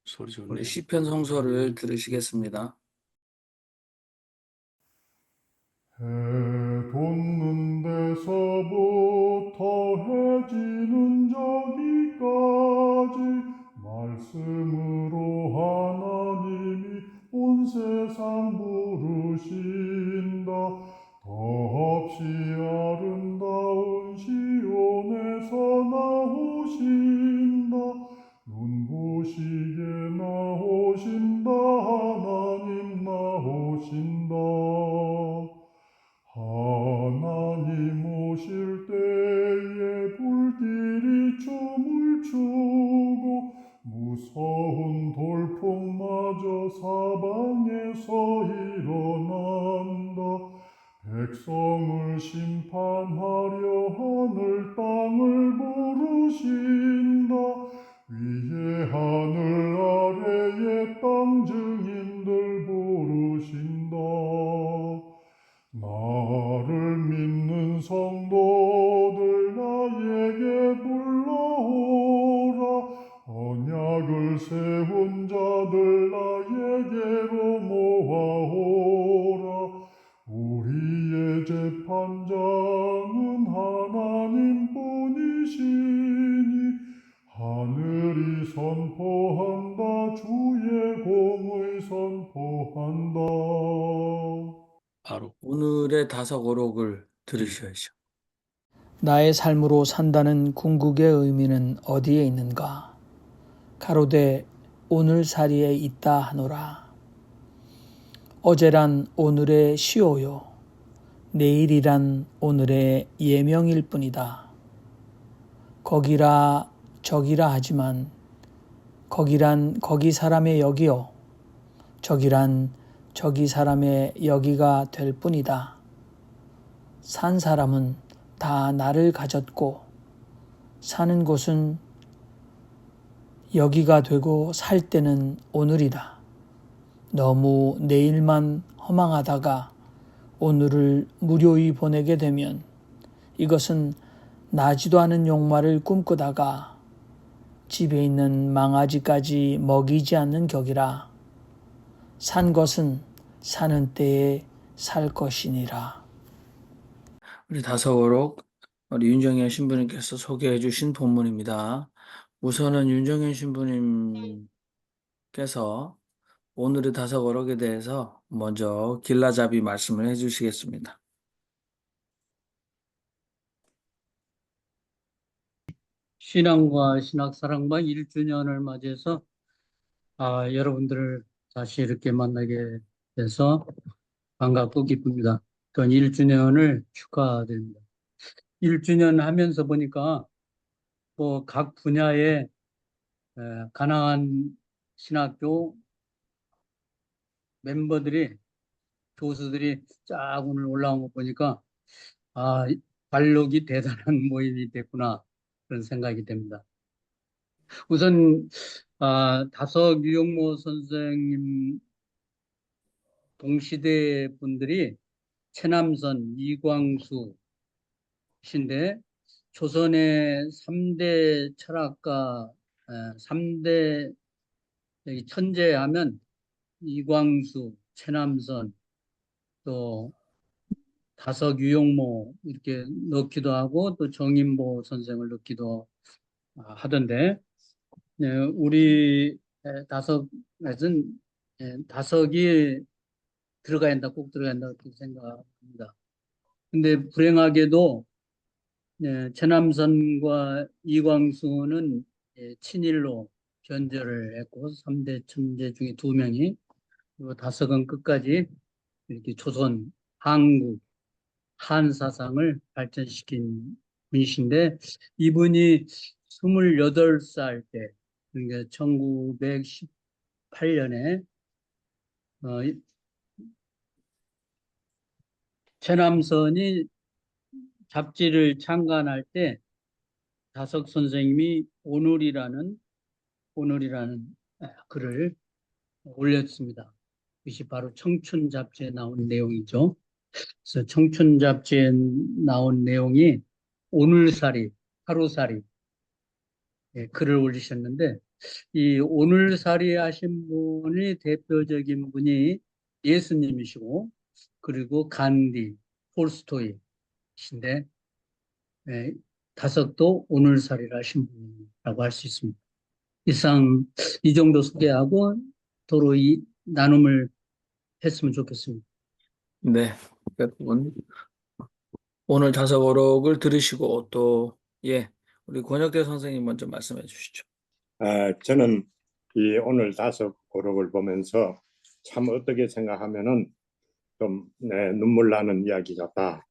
소리 좋네. 시편 성서를 들으시겠습니다. 해 돋는 데서부터 해 지는 저기까지 말씀으로 하나님이 온 세상 부르신다. 더없이 아름다운 시온에서 나오신다. 눈부시게 나오신다. 하나님 나오신다. 하나님 오실 때에 불길이 춤을 추고 무서운 돌풍마저 사방에서 일어난다. 백성을 심판하려 하늘 땅을 부르신다. 위에 하늘 아래에 땅 증인들 부르신다. 나를 믿는 성도들 나에게 불러오라. 언약을 세운 자들 나에게로 모아오라. 우리의 재판장은 하나님뿐이시니 하늘이 선포한다. 주의 공의 선포한다. 바로 오늘의 다섯어록을 들으셔야죠. 나의 삶으로 산다는 궁극의 의미는 어디에 있는가? 가로되 오늘살이에 있다 하노라. 어제란 오늘의 시오요 내일이란 오늘의 예명일 뿐이다. 거기라 저기라 하지만 거기란 거기 사람의 여기요 저기란 저기 사람의 여기가 될 뿐이다. 산 사람은 다 나를 가졌고 사는 곳은 여기가 되고 살 때는 오늘이다. 너무 내일만 허망하다가 오늘을 무료히 보내게 되면 이것은 나지도 않은 용마를 꿈꾸다가 집에 있는 망아지까지 먹이지 않는 격이라. 산 것은 사는 때에 살 것이니라. 우리 다섯어록 우리 윤정현 신부님께서 소개해 주신 본문입니다. 우선은 윤정현 신부님께서 오늘의 다섯어록에 대해서 먼저 길라잡이 말씀을 해 주시겠습니다. 신앙과 신학사랑방 1주년을 맞이해서 여러분들을 다시 이렇게 만나게 돼서 반갑고 기쁩니다. 또 1주년을 축하드립니다. 1주년 하면서 보니까 뭐 각 분야의 가나안 신학교 멤버들이 교수들이 쫙 오늘 올라온 거 보니까 관록이 대단한 모임이 됐구나 그런 생각이 됩니다. 우선 다석 유영모 선생님 동시대 분들이 최남선, 이광수 신데 조선의 3대 철학가, 3대 천재하면 이광수, 최남선, 또 다석 유영모 이렇게 넣기도 하고 또 정인보 선생을 넣기도 하던데 우리 다석에서는 다석이 들어가야 한다, 꼭 들어가야 한다 그렇게 생각합니다. 근데 불행하게도 최남선과 이광수는 친일로 변절을 했고 3대 천재 중에 2명이 그리고 다석은 끝까지 이렇게 조선, 한국, 한 사상을 발전시킨 분이신데 이분이 28살 때 그러니까 1918년에 최남선이 잡지를 창간할 때 다석 선생님이 오늘이라는 글을 올렸습니다. 이것이 바로 청춘 잡지에 나온 내용이죠. 그래서 청춘 잡지에 나온 내용이 오늘살이, 하루살이 글을 올리셨는데 이 오늘살이 하신 분이 대표적인 분이 예수님이시고, 그리고 간디, 톨스토이신데, 예, 다섯도 오늘살이를 하신 분이라고 할 수 있습니다. 이상 이 정도 소개하고 도로 이 나눔을 했으면 좋겠습니다. 네. 여러분, 오늘 다섯어록을 들으시고 또, 예, 우리 권혁대 선생님 먼저 말씀해 주시죠. 저는 이 오늘 다섯 고록을 보면서 참 어떻게 생각하면은 좀 눈물 나는 이야기 같다.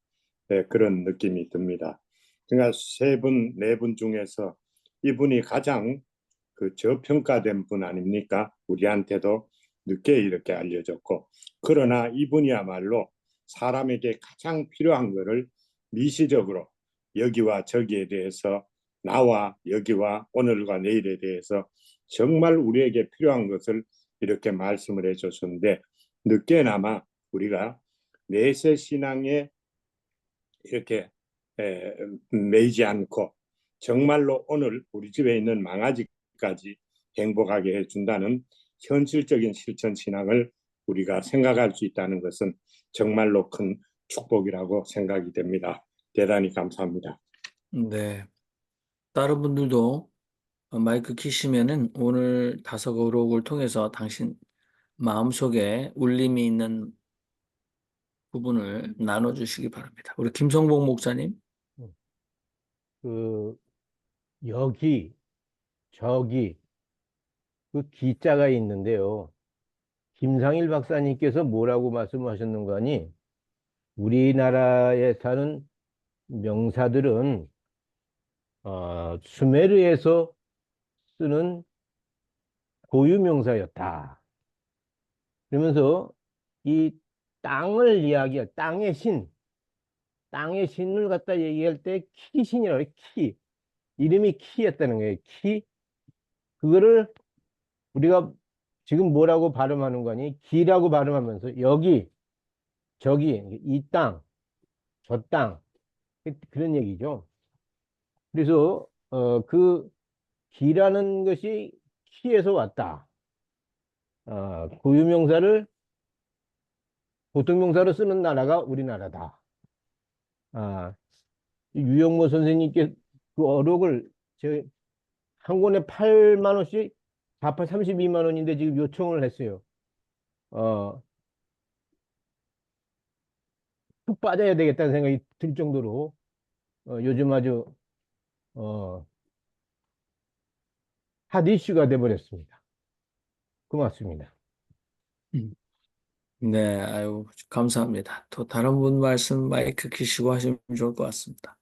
그런 느낌이 듭니다. 그러니까 세 분, 네 분 중에서 이분이 가장 그 저평가된 분 아닙니까? 우리한테도 늦게 이렇게 알려졌고, 그러나 이분이야말로 사람에게 가장 필요한 것을 미시적으로 여기와 저기에 대해서, 나와 여기와 오늘과 내일에 대해서 정말 우리에게 필요한 것을 이렇게 말씀을 해줬었는데, 늦게나마 우리가 내세 신앙에 이렇게 매이지 않고 정말로 오늘 우리 집에 있는 망아지까지 행복하게 해준다는 현실적인 실천 신앙을 우리가 생각할 수 있다는 것은 정말로 큰 축복이라고 생각이 됩니다. 대단히 감사합니다. 네. 다른 분들도 마이크 키시면은 오늘 다섯어록을 통해서 당신 마음속에 울림이 있는 부분을 나눠주시기 바랍니다. 우리 김성복 목사님. 그 여기 저기 그 기자가 있는데요. 김상일 박사님께서 뭐라고 말씀하셨는가 하니 우리나라에 사는 명사들은 수메르에서 쓰는 고유 명사였다. 그러면서 이 땅을 이야기할 땅의 신을 갖다 얘기할 때 키신이라고 해요. 키. 이름이 키였다는 거예요. 키. 그거를 우리가 지금 뭐라고 발음하는 거니? 기라고 발음하면서 여기, 저기, 이 땅, 저 땅, 그런 얘기죠. 그래서 그 기라는 것이 키에서 왔다. 고유명사를 보통명사로 쓰는 나라가 우리나라다. 유영모 선생님께 그 어록을 한 권에 8만 원씩, 자파 32만 원인데 지금 요청을 했어요. 푹 빠져야 되겠다는 생각이 들 정도로 요즘 아주 핫 이슈가 돼버렸습니다. 고맙습니다. 네, 아유, 감사합니다. 또 다른 분 말씀 마이크 키시고 하시면 좋을 것 같습니다.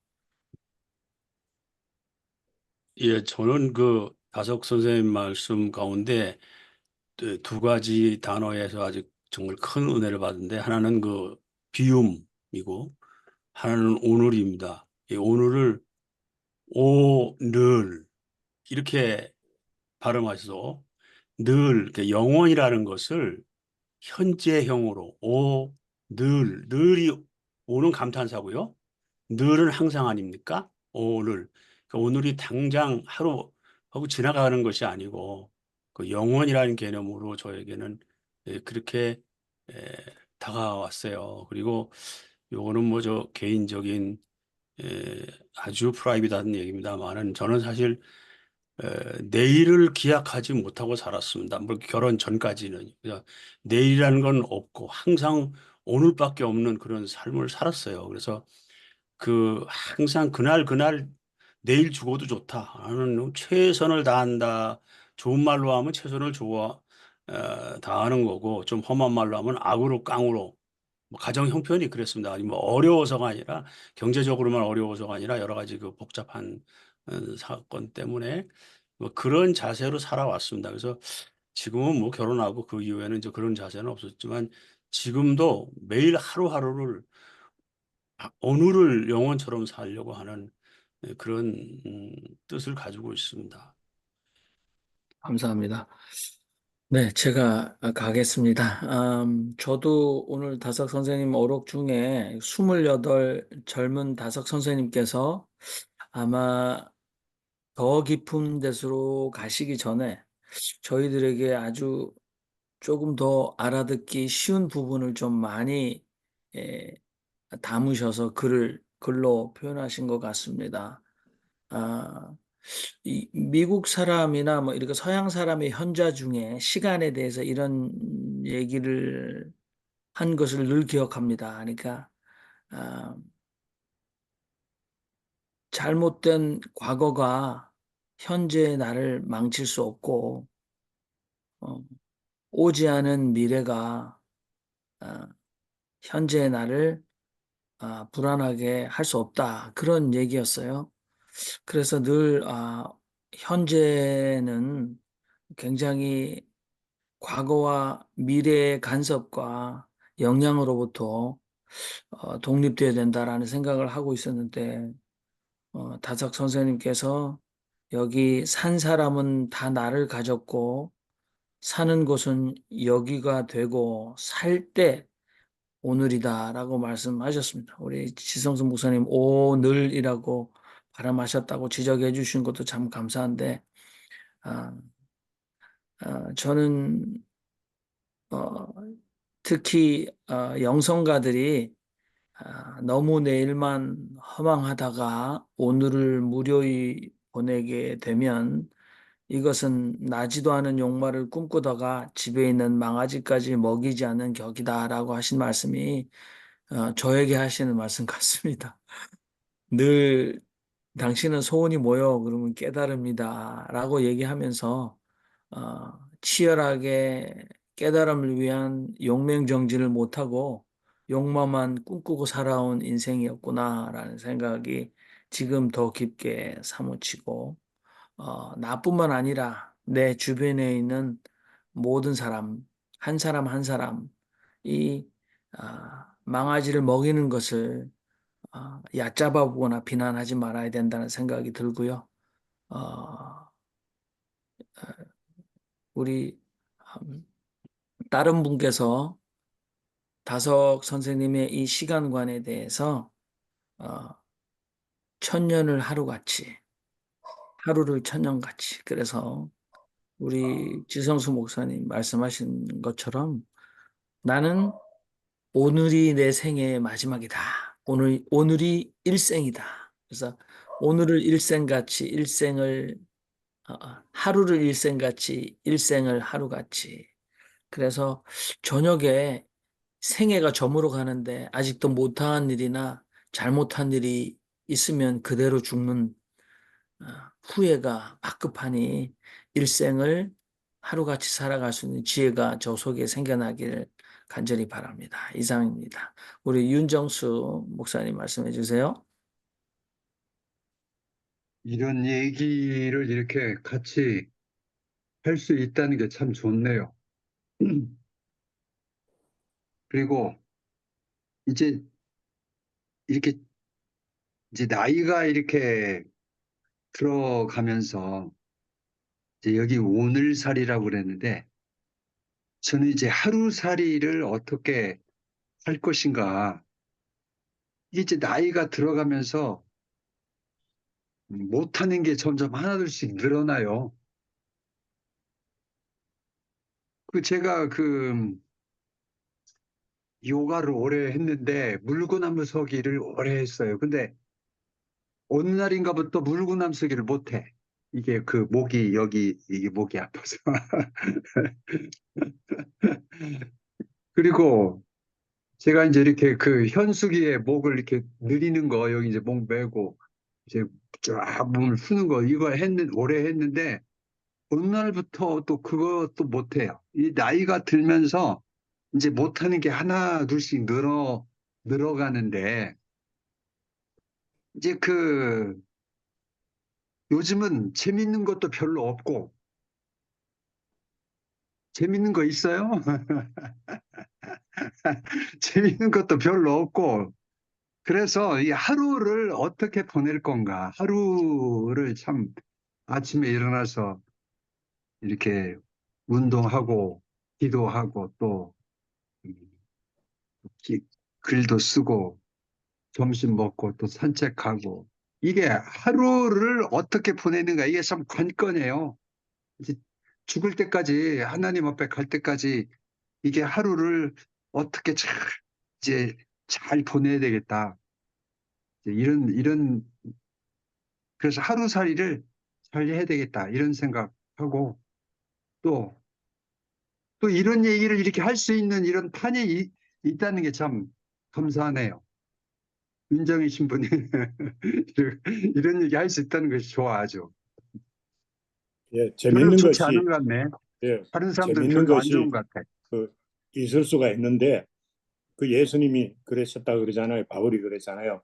예, 저는 그 다석 선생님 말씀 가운데 두 가지 단어에서 아주 정말 큰 은혜를 받은데 하나는 그 비움이고 하나는 오늘입니다. 이 오늘을 오늘 이렇게 발음하셔서 늘 이렇게 영원이라는 것을 현재형으로 늘이 오는 감탄사고요. 늘은 항상 아닙니까? 오늘. 그러니까 오늘이 당장 하루 하고 지나가는 것이 아니고 그 영원이라는 개념으로 저에게는 그렇게 에, 다가왔어요. 그리고 요거는 뭐 저 개인적인 아주 프라이빗한 얘기입니다만은 저는 사실 내일을 기약하지 못하고 살았습니다. 뭐 결혼 전까지는. 그래서 내일이라는 건 없고 항상 오늘밖에 없는 그런 삶을 살았어요. 그래서 그 항상 그날 내일 죽어도 좋다. 나는 최선을 다한다. 좋은 말로 하면 최선을 다하는 거고 좀 험한 말로 하면 악으로 깡으로 뭐 가정 형편이 그랬습니다. 아니 뭐 어려워서가 아니라 경제적으로만 어려워서가 아니라 여러 가지 그 복잡한 사건 때문에 뭐 그런 자세로 살아왔습니다. 그래서 지금은 뭐 결혼하고 그 이후에는 이제 그런 자세는 없었지만 지금도 매일 하루하루를 오늘을 영원처럼 살려고 하는 그런 뜻을 가지고 있습니다. 감사합니다. 네, 제가 가겠습니다. 저도 오늘 다석 선생님 어록 중에 28 젊은 다석 선생님께서 아마 더 깊은 데서로 가시기 전에 저희들에게 아주 조금 더 알아듣기 쉬운 부분을 좀 많이 예, 담으셔서 글로 표현하신 것 같습니다. 아, 이 미국 사람이나 뭐 이렇게 서양 사람의 현자 중에 시간에 대해서 이런 얘기를 한 것을 늘 기억합니다. 그러니까 아, 잘못된 과거가 현재의 나를 망칠 수 없고 어, 오지 않은 미래가 아, 현재의 나를 불안하게 할 수 없다. 그런 얘기였어요. 그래서 늘 현재는 굉장히 과거와 미래의 간섭과 영향으로부터 독립돼야 된다라는 생각을 하고 있었는데 다석 선생님께서 여기 산 사람은 다 나를 가졌고 사는 곳은 여기가 되고 살 때 오늘이다라고 말씀하셨습니다. 우리 지성수 목사님 오늘이라고 발음하셨다고 지적해 주신 것도 참 감사한데 아, 저는 어, 특히 영성가들이 너무 내일만 허망하다가 오늘을 무료히 보내게 되면 이것은 나지도 않은 용말을 꿈꾸다가 집에 있는 망아지까지 먹이지 않는 격이다라고 하신 말씀이 저에게 하시는 말씀 같습니다. 늘 당신은 소원이 뭐요? 그러면 깨달음이다. 라고 얘기하면서, 치열하게 깨달음을 위한 용맹정진을 못하고 욕망만 꿈꾸고 살아온 인생이었구나라는 생각이 지금 더 깊게 사무치고, 나뿐만 아니라 내 주변에 있는 모든 사람, 한 사람 한 사람, 이 망아지를 먹이는 것을 얕잡아 보거나 비난하지 말아야 된다는 생각이 들고요. 어, 우리 음, 다른 분께서 다석 선생님의 이 시간관에 대해서 어, 천년을 하루같이, 하루를 천년같이. 그래서 우리 지성수 목사님 말씀하신 것처럼 나는 오늘이 내 생의 마지막이다. 오늘이 일생이다. 그래서 오늘을 일생같이, 하루를 일생같이, 일생을 하루같이. 그래서 저녁에 생애가 저물어 가는데 아직도 못한 일이나 잘못한 일이 있으면 그대로 죽는 후회가 막급하니 일생을 하루같이 살아갈 수 있는 지혜가 저 속에 생겨나길 간절히 바랍니다. 이상입니다. 우리 윤정수 목사님 말씀해 주세요. 이런 얘기를 이렇게 같이 할 수 있다는 게 참 좋네요. 그리고 이제 이렇게 이제 나이가 이렇게 들어가면서 이제 여기 오늘살이라고 그랬는데 저는 이제 하루살이를 어떻게 할 것인가 이게 이제 나이가 들어가면서 못하는 게 점점 하나둘씩 늘어나요. 제가 요가를 오래 했는데 물구나무 서기를 오래 했어요. 근데 어느 날인가부터 물구나무 서기를 못해. 이게 목이 여기 이게 목이 아파서. 그리고 제가 이제 이렇게 현수기에 목을 이렇게 늘리는 거 여기 이제 목 메고 이제 쫙 몸을 푸는 거 이거 오래 했는데 어느 날부터 또 그것도 못해요. 이 나이가 들면서 이제 못하는 게 하나 둘씩 늘어가는데 이제 요즘은 재밌는 것도 별로 없고 재밌는 거 있어요? 재밌는 것도 별로 없고 그래서 이 하루를 어떻게 보낼 건가 하루를 참 아침에 일어나서 이렇게 운동하고 기도하고 또 음, 글도 쓰고 점심 먹고 또 산책하고 이게 하루를 어떻게 보내는가 이게 참 관건이에요. 이제 죽을 때까지 하나님 앞에 갈 때까지 이게 하루를 어떻게 이제 잘 보내야 되겠다. 이제 이런 그래서 하루살이를 잘 해야 되겠다 이런 생각하고 또 이런 얘기를 이렇게 할 수 있는 이런 판이 있다는 게 참 감사하네요. 윤정희 신부님 이런 얘기 할 수 있다는 것이 좋아하죠. 예, 별로 재밌는 좋지 않은 것이 것 같네. 예, 다른 사람들은 재밌는 별로 안 좋은 것이 것 같아. 그 있을 수가 있는데 그 예수님이 그러셨다 그러잖아요. 바울이 그랬잖아요.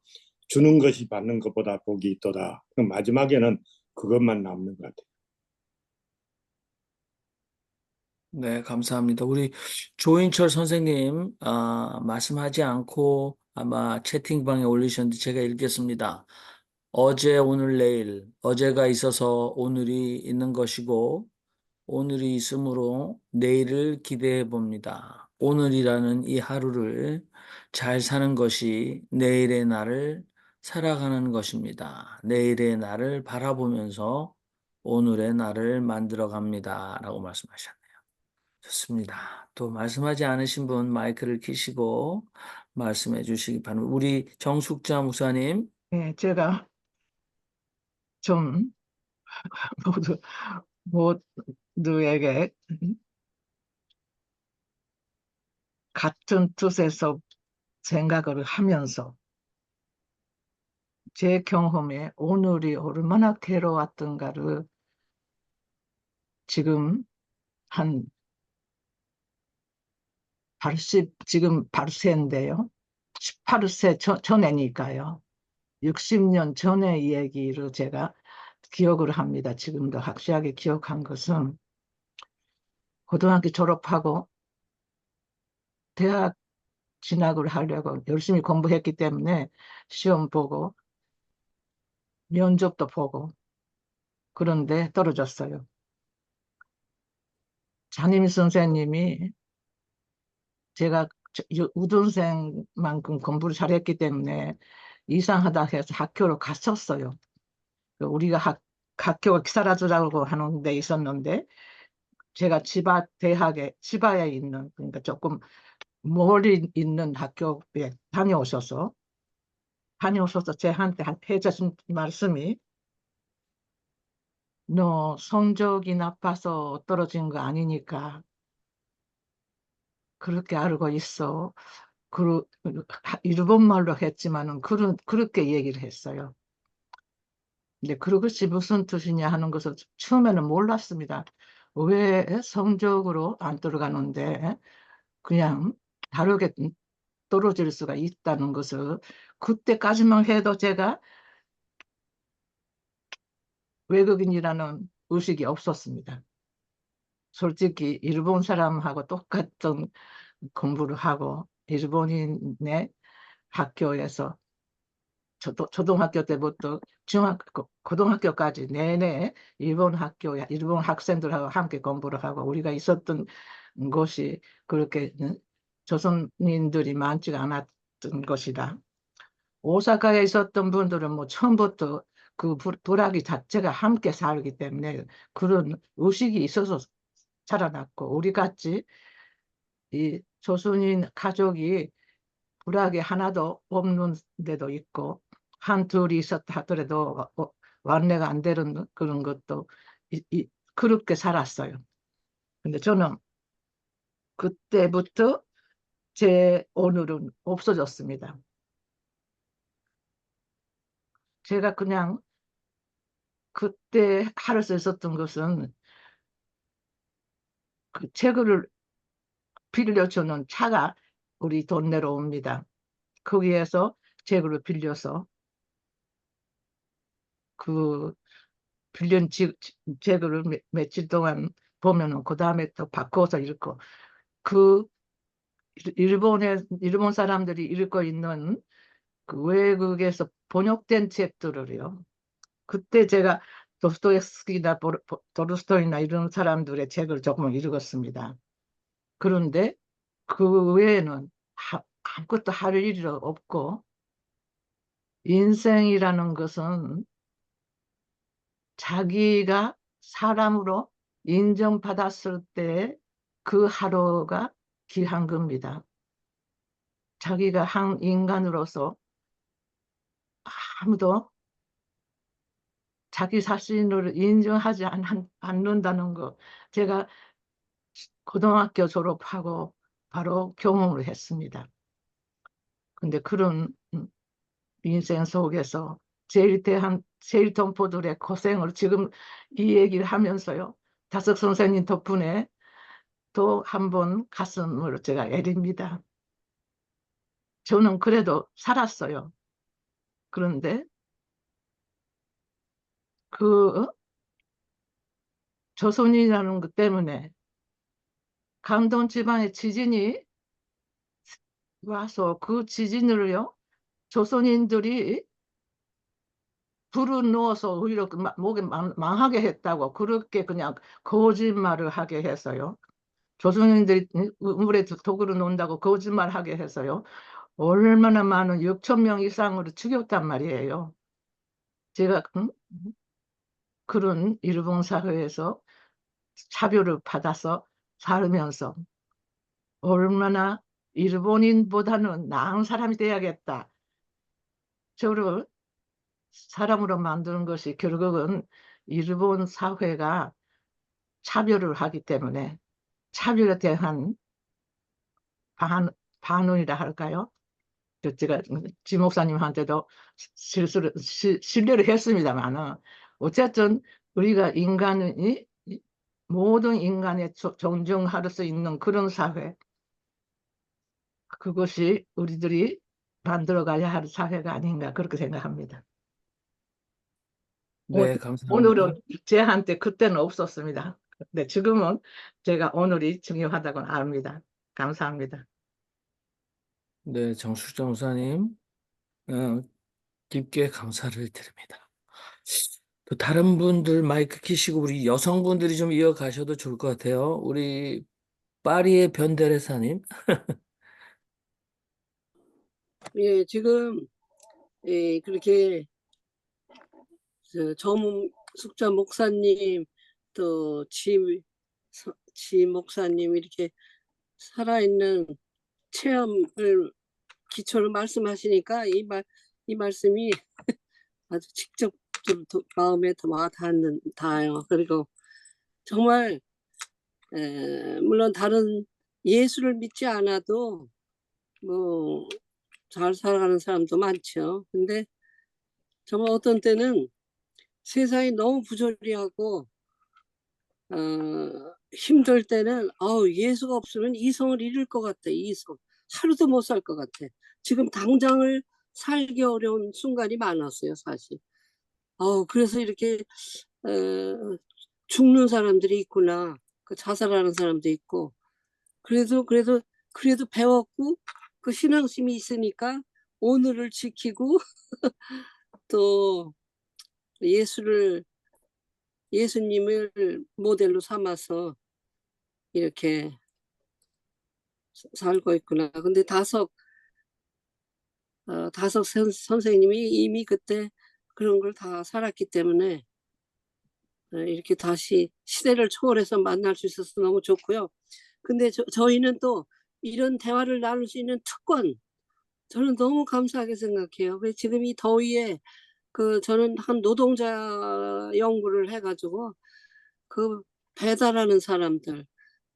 주는 것이 받는 것보다 복이 있도다. 그 마지막에는 그것만 남는 것 같아요. 네, 감사합니다. 우리 조인철 선생님, 말씀하지 않고 아마 채팅방에 올리셨는데 제가 읽겠습니다. 어제, 오늘, 내일, 어제가 있어서 오늘이 있는 것이고, 오늘이 있으므로 내일을 기대해 봅니다. 오늘이라는 이 하루를 잘 사는 것이 내일의 나를 살아가는 것입니다. 내일의 나를 바라보면서 오늘의 나를 만들어 갑니다. 라고 말씀하셨네요. 좋습니다. 또 말씀하지 않으신 분 마이크를 켜시고 말씀해 주시기 바랍니다. 우리 정숙자 목사님. 예, 제가 좀 모두, 모두에게 같은 뜻에서 생각을 하면서 제 경험에 오늘이 얼마나 괴로웠던가를 지금 한 80, 지금 8세인데요. 18세 전에니까요. 60년 전의 얘기를 제가 기억을 합니다. 지금도 확실하게 기억한 것은 고등학교 졸업하고 대학 진학을 하려고 열심히 공부했기 때문에 시험 보고 면접도 보고 그런데 떨어졌어요. 담임 선생님이 제가 우등생만큼 공부를 잘했기 때문에 이상하다 해서 학교로 갔었어요. 우리가 학교가 사라지라고 하는 데 있었는데 제가 치바에 있는 그러니까 조금 멀리 있는 학교에 다녀오셔서 저한테 해주신 말씀이 너 성적이 나빠서 떨어진 거 아니니까 그렇게 알고 있어. 일본말로 했지만은 그렇게 얘기를 했어요. 근데 그것이 무슨 뜻이냐 하는 것을 처음에는 몰랐습니다. 왜 성적으로 안 들어가는데 그냥 다르게 떨어질 수가 있다는 것을 그때까지만 해도 제가 외국인이라는 의식이 없었습니다. 솔직히 일본 사람하고 똑같은 공부를 하고 일본인의 학교에서 초등학교 때부터 고등학교까지 내내 일본 학생들하고 함께 공부를 하고 우리가 있었던 곳이 그렇게 조선인들이 많지가 않았던 것이다. 오사카에 있었던 분들은 뭐 처음부터 그 부락이 자체가 함께 살기 때문에 그런 의식이 있어서 자라났고 우리 같이 이 조선인 가족이 부락이 하나도 없는 데도 있고 한 둘이 있었다 하더라도 완례가 안 되는 그런 것도 그렇게 살았어요. 근데 저는 그때부터 제 오늘은 없어졌습니다. 제가 그냥 그때 하루 썼던 것은 그 책을 빌려주는 차가 우리 동네로 옵니다. 거기에서 책을 빌려서 그 빌린 책을 며칠 동안 보면은 그 다음에 또 바꿔서 읽고 그 일본 사람들이 읽고 있는 그 외국에서 번역된 책들을요. 그때 제가 도스토옙스키나 도르스토이나 이런 사람들의 책을 조금 읽었습니다. 그런데 그 외에는 아무것도 할 일이 없고 인생이라는 것은 자기가 사람으로 인정받았을 때 그 하루가 귀한 겁니다. 자기가 한 인간으로서 아무도 자기 자신을 인정하지 않는다는 거, 제가 고등학교 졸업하고 바로 경험을 했습니다. 근데 그런 인생 속에서 제일 동포들의 고생을 지금 이 얘기를 하면서요, 다섯 선생님 덕분에 또 한 번 가슴을 제가 애립니다. 저는 그래도 살았어요. 그런데 그 조선이라는 것 때문에 강동 지방에 지진이 와서 그 지진을요, 조선인들이 불을 넣어서 오히려 목에 망하게 했다고 그렇게 그냥 거짓말을 하게 해서요. 조선인들이 물에 독을 넣는다고 거짓말하게 해서요. 얼마나 많은 6천 명 이상으로 죽였단 말이에요. 제가 그런 일본 사회에서 차별을 받아서 살면서 얼마나 일본인보다는 나은 사람이 돼야겠다. 저를 사람으로 만드는 것이 결국은 일본 사회가 차별을 하기 때문에 차별에 대한 반응이라 할까요? 제가 지 목사님한테도 신뢰를 했습니다만은 어쨌든 우리가 인간이 모든 인간에 존중할 수 있는 그런 사회, 그것이 우리들이 만들어가야 할 사회가 아닌가 그렇게 생각합니다. 네, 감사합니다. 오늘은 제한테 그때는 없었습니다. 근데 지금은 제가 오늘이 중요하다고 압니다. 감사합니다. 네, 정숙정 목사님, 깊게 감사를 드립니다. 또 다른 분들 마이크 키시고 우리 여성분들이 좀 이어가셔도 좋을 것 같아요. 우리 파리의 변대레사님. 예, 지금 그렇게 정숙자 목사님 또 지 목사님 이렇게 살아있는 체험을 기초로 말씀하시니까 이 말씀이 아주 직접 좀 마음에 더 닿아요. 그리고 정말 물론 다른 예수를 믿지 않아도 뭐 잘 살아가는 사람도 많죠. 근데 정말 어떤 때는 세상이 너무 부조리하고 힘들 때는 예수가 없으면 이성을 잃을 것 같아. 이성. 하루도 못 살 것 같아. 지금 당장을 살기 어려운 순간이 많았어요, 사실. 그래서 이렇게 죽는 사람들이 있구나. 그 자살하는 사람도 있고. 그래도 배웠고 그 신앙심이 있으니까 오늘을 지키고 또 예수님을 모델로 삼아서 이렇게 살고 있구나. 근데 다석 선생님이 이미 그때 그런 걸 다 살았기 때문에 이렇게 다시 시대를 초월해서 만날 수 있어서 너무 좋고요. 근데 저희는 또 이런 대화를 나눌 수 있는 특권, 저는 너무 감사하게 생각해요. 지금 이 더위에 저는 한 노동자 연구를 해가지고 그 배달하는 사람들,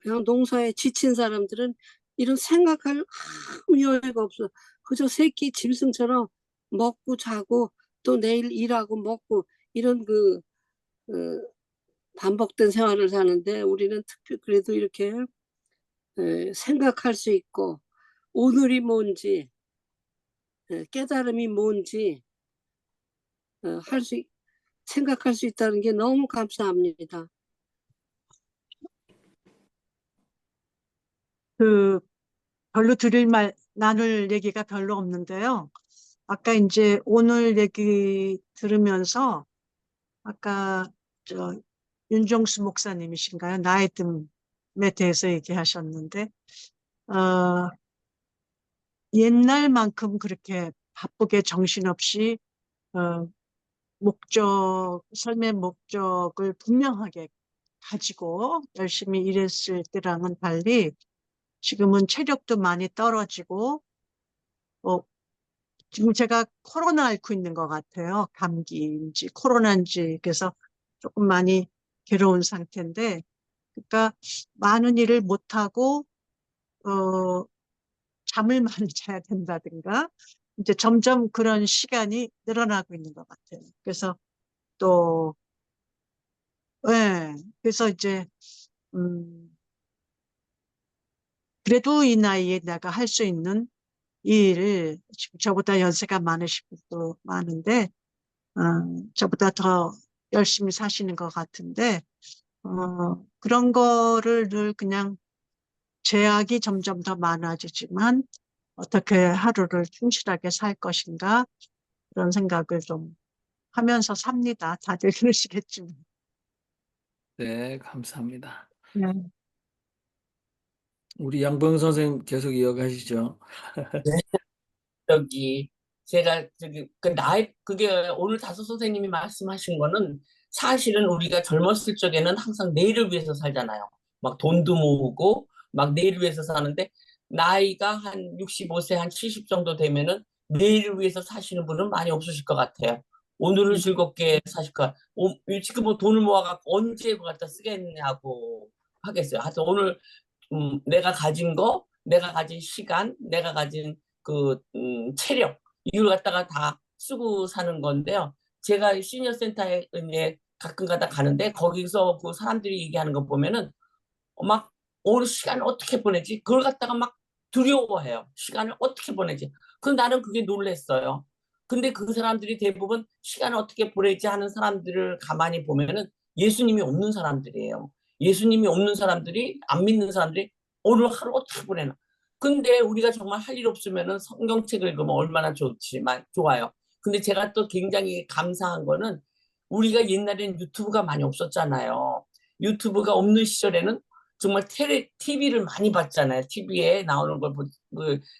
그냥 농사에 지친 사람들은 이런 생각할 아무 여유가 없어. 그저 새끼 짐승처럼 먹고 자고 또 내일 일하고 먹고 이런 반복된 생활을 사는데 우리는 그래도 이렇게 생각할 수 있고 오늘이 뭔지 깨달음이 뭔지 생각할 수 있다는 게 너무 감사합니다. 별로 나눌 얘기가 별로 없는데요. 아까 이제 오늘 얘기 들으면서 아까 윤종수 목사님이신가요? 나의 뜸에 대해서 얘기하셨는데 옛날만큼 그렇게 바쁘게 정신없이 삶의 목적을 분명하게 가지고 열심히 일했을 때랑은 달리 지금은 체력도 많이 떨어지고 지금 제가 코로나 앓고 있는 것 같아요. 감기인지 코로나인지. 그래서 조금 많이 괴로운 상태인데, 그러니까 많은 일을 못하고 잠을 많이 자야 된다든가 이제 점점 그런 시간이 늘어나고 있는 것 같아요. 그래서 또 예, 그래서 이제 그래도 이 나이에 내가 할 수 있는 일, 지금 저보다 연세가 많으신 분도 많은데 저보다 더 열심히 사시는 것 같은데 그런 거를 늘 그냥 제약이 점점 더 많아지지만 어떻게 하루를 충실하게 살 것인가 그런 생각을 좀 하면서 삽니다. 다들 그러시겠지만. 네, 감사합니다. 네. 우리 양봉 선생님 계속 이어가시죠. 저기 제가 저기 그 나이 그게 오늘 다섯 선생님이 말씀하신 거는 사실은 우리가 젊었을 적에는 항상 내일을 위해서 살잖아요. 막 돈도 모으고 막 내일을 위해서 사는데 나이가 한 65세 한 70 정도 되면은 내일을 위해서 사시는 분은 많이 없으실 것 같아요. 오늘을 즐겁게 사실 것 지금 뭐 돈을 모아갖고 언제 그걸 갖다 쓰겠냐고 하겠어요. 하여튼 오늘 내가 가진 거, 내가 가진 시간, 내가 가진 체력, 이걸 갖다가 다 쓰고 사는 건데요. 제가 시니어 센터에 이제 가끔 가다 가는데 거기서 그 사람들이 얘기하는 거 보면은 막 오늘 시간을 어떻게 보내지? 그걸 갖다가 막 두려워해요. 시간을 어떻게 보내지? 근데 나는 그게 놀랬어요. 근데 그 사람들이 대부분 시간을 어떻게 보내지 하는 사람들을 가만히 보면은 예수님이 없는 사람들이에요. 예수님이 없는 사람들이, 안 믿는 사람들이 오늘 하루 어떻게 보내나? 근데 우리가 정말 할 일 없으면은 성경책 읽으면 얼마나 좋지만 좋아요. 근데 제가 또 굉장히 감사한 거는 우리가 옛날에는 유튜브가 많이 없었잖아요. 유튜브가 없는 시절에는 정말 TV를 많이 봤잖아요. TV에 나오는 걸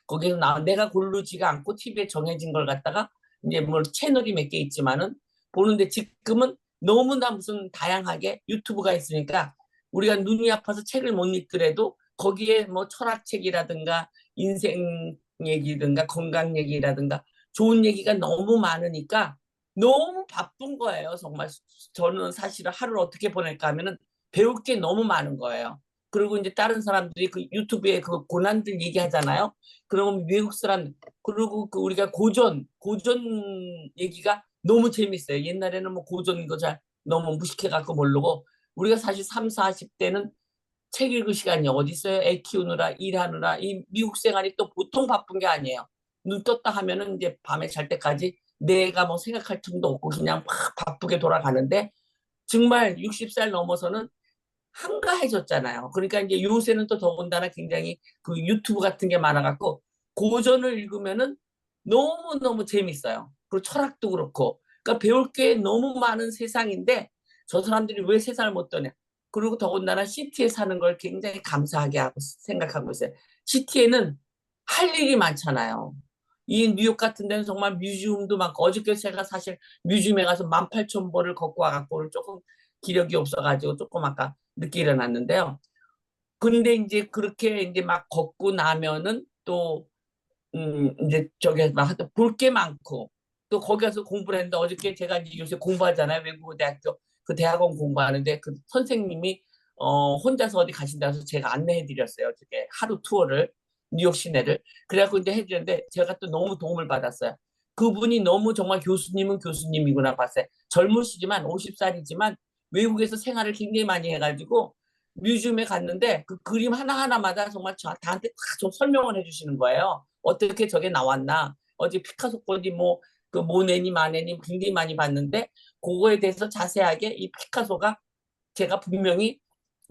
거기서 내가 고르지가 않고 TV에 정해진 걸 갖다가 이제 뭐 채널이 몇 개 있지만은 보는데 지금은 너무나 무슨 다양하게 유튜브가 있으니까 우리가 눈이 아파서 책을 못 읽더라도 거기에 뭐 철학책이라든가 인생 얘기든가 건강 얘기라든가 좋은 얘기가 너무 많으니까 너무 바쁜 거예요. 정말 저는 사실은 하루를 어떻게 보낼까 하면은 배울 게 너무 많은 거예요. 그리고 이제 다른 사람들이 그 유튜브에 그 고난들 얘기하잖아요. 그러면 외국 사람 그리고 그 우리가 고전 얘기가 너무 재밌어요. 옛날에는 뭐 고전 이거 잘 너무 무식해 갖고 모르고 우리가 사실 3, 40대는 책 읽을 시간이 어디 있어요? 애 키우느라 일하느라 이 미국 생활이 또 보통 바쁜 게 아니에요. 눈 떴다 하면은 이제 밤에 잘 때까지 내가 뭐 생각할 틈도 없고 그냥 막 바쁘게 돌아가는데 정말 60살 넘어서는 한가해졌잖아요. 그러니까 이제 요새는 또 더군다나 굉장히 그 유튜브 같은 게 많아갖고 고전을 읽으면은 너무너무 재밌어요. 그리고 철학도 그렇고. 그러니까 배울 게 너무 많은 세상인데 저 사람들이 왜 세상을 못 떠냐. 그리고 더군다나 시티에 사는 걸 굉장히 감사하게 하고 생각하고 있어요. 시티에는 할 일이 많잖아요. 이 뉴욕 같은 데는 정말 뮤지엄도 많고 어저께 제가 사실 뮤지엄에 가서 18,000보를 걷고 와갖고 조금 기력이 없어가지고 조금 아까 늦게 일어났는데요. 근데 이제 그렇게 이제 막 걷고 나면은 또 이제 저기 막 볼 게 많고 또 거기 가서 공부를 했는데 어저께 제가 이제 요새 공부하잖아요. 외국어 대학교 그 대학원 공부하는데 그 선생님이 혼자서 어디 가신다고 해서 제가 안내해 드렸어요. 어저께 하루 투어를 뉴욕 시내를 그래갖고 이제 해드렸는데 제가 또 너무 도움을 받았어요. 그분이 너무 정말 교수님은 교수님이구나 봤어요. 젊으시지만 50살이지만 외국에서 생활을 굉장히 많이 해가지고 뮤지엄에 갔는데 그 그림 하나하나마다 정말 다한테 좀 설명을 해주시는 거예요. 어떻게 저게 나왔나. 어제 피카소 거지 뭐 그 모네니 마네니 굉장히 많이 봤는데 그거에 대해서 자세하게 이 피카소가 제가 분명히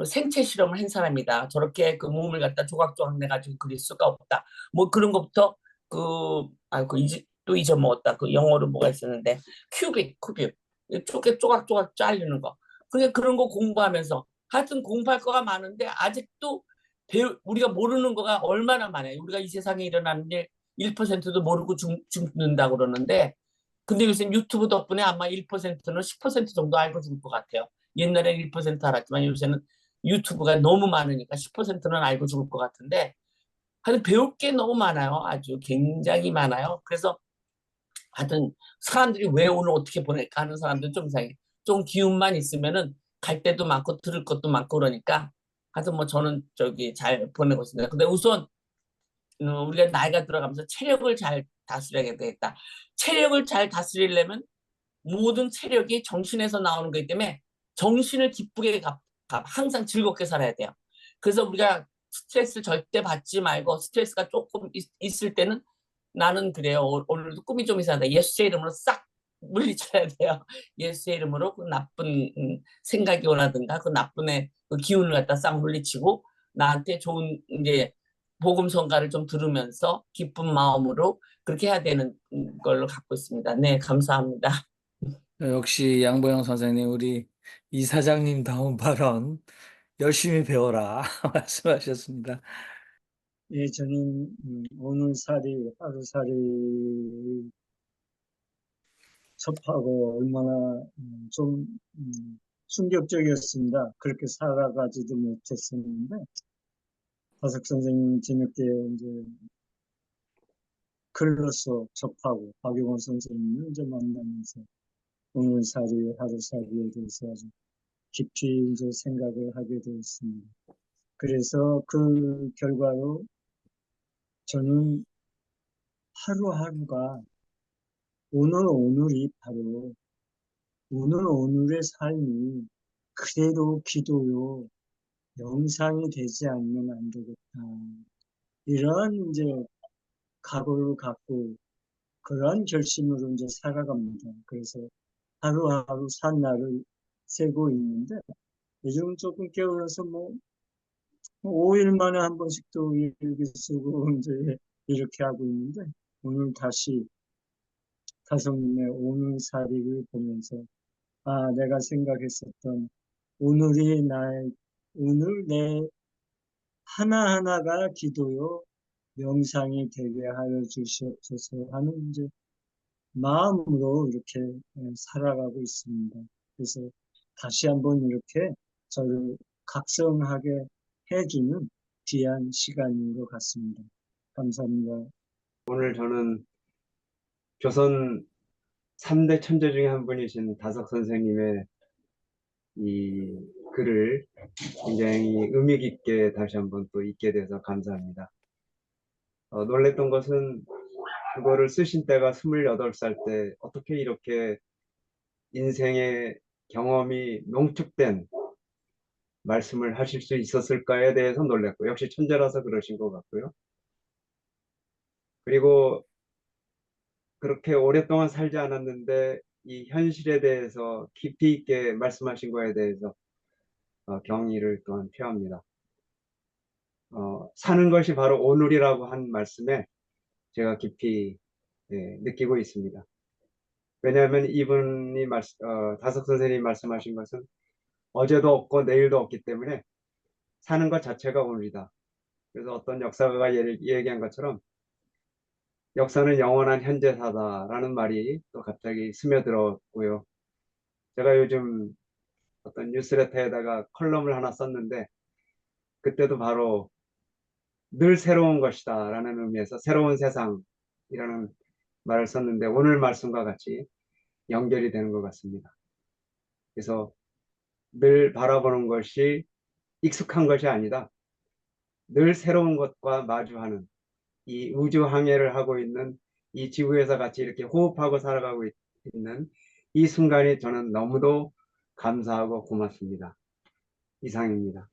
생체 실험을 한 사람이다. 저렇게 그 몸을 갖다 조각조각 내가지고 그릴 수가 없다. 뭐 그런 것부터 또 잊어먹었다. 그 영어로 뭐가 있었는데 큐빅 조각조각 잘리는 거. 그냥 그런 거 공부하면서 하여튼 공부할 거가 많은데 아직도 우리가 모르는 거가 얼마나 많아요. 우리가 이 세상에 일어나는 일 1%도 모르고 죽는다고 그러는데, 근데 요새 유튜브 덕분에 아마 1%는 10% 정도 알고 죽을 것 같아요. 옛날에는 1% 알았지만 요새는 유튜브가 너무 많으니까 10%는 알고 죽을 것 같은데, 하여튼 배울 게 너무 많아요. 아주 굉장히 많아요. 그래서 하여튼 사람들이 왜 오늘 어떻게 보낼까 하는 사람들 좀 이상해. 좀 기운만 있으면은 갈 데도 많고 들을 것도 많고 그러니까 하여튼 뭐 저는 저기 잘 보내고 있습니다. 근데 우선 우리가 나이가 들어가면서 체력을 잘 다스려야 되겠다. 체력을 잘 다스리려면 모든 체력이 정신에서 나오는 거기 때문에 정신을 기쁘게 항상 즐겁게 살아야 돼요. 그래서 우리가 스트레스 절대 받지 말고 스트레스가 조금 있을 때는 나는 그래요. 오늘도 꿈이 좀 이상하다. 예수의 이름으로 싹 물리쳐야 돼요. 예수의 이름으로 그 나쁜 생각이 오라든가 그 나쁜 그 기운을 갖다 싹 물리치고 나한테 좋은 이제 복음 성가를 좀 들으면서 기쁜 마음으로 그렇게 해야 되는 걸로 갖고 있습니다. 네, 감사합니다. 역시 양보영 선생님, 우리 이사장님 다운 발언 열심히 배워라 말씀하셨습니다. 예, 저는 오늘살이 하루살이 접하고 얼마나 좀 충격적이었습니다. 그렇게 살아가지도 못했었는데 다석 선생님 뒤늦게 이제 글로서 접하고 박용원 선생님을 이제 만나면서 오늘살이 하루살이에 대해서 아주 깊이 이제 생각을 하게 되었습니다. 그래서 그 결과로 저는 하루하루가 오늘이 바로 오늘의 삶이 그대로 기도요, 영상이 되지 않으면 안 되겠다. 이런 이제 각오를 갖고 그러한 결심으로 이제 살아갑니다. 그래서 하루하루 산 날을 세고 있는데 요즘 조금 게을러서 5일 만에 한 번씩 또 일기 쓰고 이제 이렇게 하고 있는데 오늘 다시 다성님의 오늘살이를 보면서 내가 생각했었던 오늘 내 하나하나가 기도요, 명상이 되게 하여 주시옵소서 하는 이제 마음으로 이렇게 살아가고 있습니다. 그래서 다시 한번 이렇게 저를 각성하게 해주는 귀한 시간인 것 같습니다. 감사합니다. 오늘 저는 조선 3대 천재 중에 한 분이신 다석 선생님의 이 글을 굉장히 의미 깊게 다시 한번 또 읽게 돼서 감사합니다. 놀랬던 것은 그거를 쓰신 때가 28살 때 어떻게 이렇게 인생의 경험이 농축된 말씀을 하실 수 있었을까에 대해서 놀랐고, 역시 천재라서 그러신 것 같고요. 그리고 그렇게 오랫동안 살지 않았는데 이 현실에 대해서 깊이 있게 말씀하신 거에 대해서 경의를 또한 표합니다. 사는 것이 바로 오늘이라고 한 말씀에 제가 깊이 느끼고 있습니다. 왜냐하면 이분이 다석 선생님이 말씀하신 것은 어제도 없고 내일도 없기 때문에 사는 것 자체가 오늘이다. 그래서 어떤 역사가가 얘기한 것처럼 역사는 영원한 현재사다라는 말이 또 갑자기 스며들었고요. 제가 요즘 어떤 뉴스레터에다가 컬럼을 하나 썼는데 그때도 바로 늘 새로운 것이다 라는 의미에서 새로운 세상이라는 말을 썼는데 오늘 말씀과 같이 연결이 되는 것 같습니다. 그래서 늘 바라보는 것이 익숙한 것이 아니다. 늘 새로운 것과 마주하는 이 우주 항해를 하고 있는 이 지구에서 같이 이렇게 호흡하고 살아가고 있는 이 순간이 저는 너무도 감사하고 고맙습니다. 이상입니다.